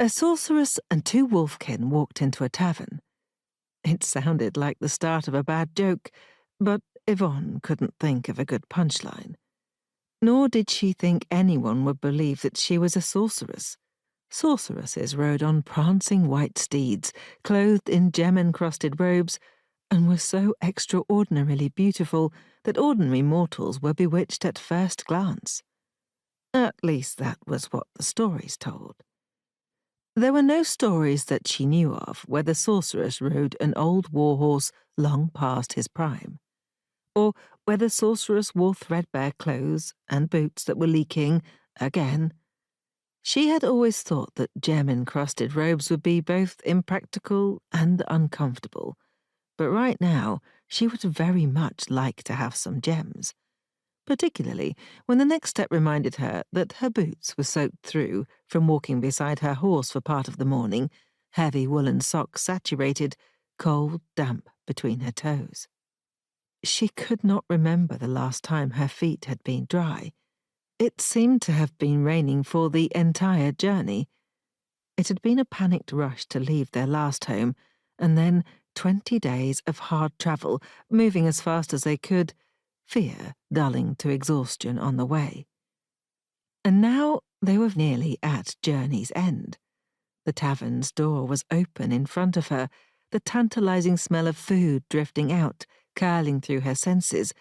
A sorceress and two wolfkin walked into a tavern. It sounded like the start of a bad joke, but Yvonne couldn't think of a good punchline. Nor did she think anyone would believe that she was a sorceress. Sorceresses rode on prancing white steeds, clothed in gem-encrusted robes, and were so extraordinarily beautiful that ordinary mortals were bewitched at first glance. At least that was what the stories told. There were no stories that she knew of where the sorceress rode an old warhorse long past his prime, or where the sorceress wore threadbare clothes and boots that were leaking again. She had always thought that gem-encrusted robes would be both impractical and uncomfortable, but right now she would very much like to have some gems, particularly when the next step reminded her that her boots were soaked through from walking beside her horse for part of the morning, heavy woolen socks saturated, cold, damp between her toes. She could not remember the last time her feet had been dry. It seemed to have been raining for the entire journey. It had been a panicked rush to leave their last home, and then 20 days of hard travel, moving as fast as they could, fear dulling to exhaustion on the way. And now they were nearly at journey's end. The tavern's door was open in front of her, the tantalizing smell of food drifting out, curling through her senses,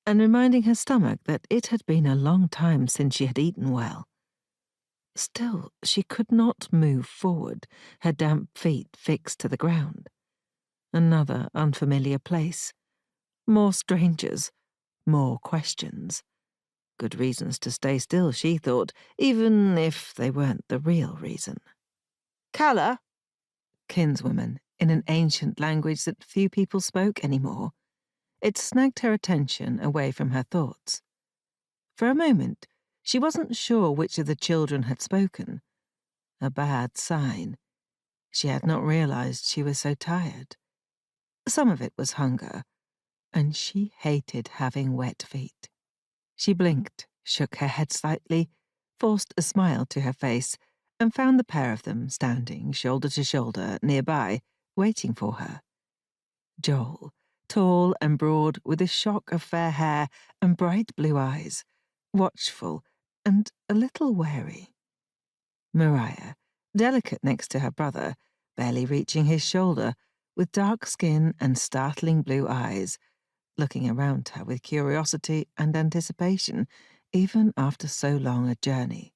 and reminding her stomach that it had been a long time since she had eaten well. Still, she could not move forward, her damp feet fixed to the ground. Another unfamiliar place. More strangers. More questions. Good reasons to stay still, she thought, even if they weren't the real reason. Kala, kinswoman, in an ancient language that few people spoke anymore. It snagged her attention away from her thoughts. For a moment, she wasn't sure which of the children had spoken. A bad sign. She had not realized she was so tired. Some of it was hunger, and she hated having wet feet. She blinked, shook her head slightly, forced a smile to her face, and found the pair of them standing shoulder to shoulder nearby, waiting for her. Joel, tall and broad, with a shock of fair hair and bright blue eyes, watchful and a little wary. Mariah, delicate next to her brother, barely reaching his shoulder, with dark skin and startling blue eyes, looking around her with curiosity and anticipation, even after so long a journey.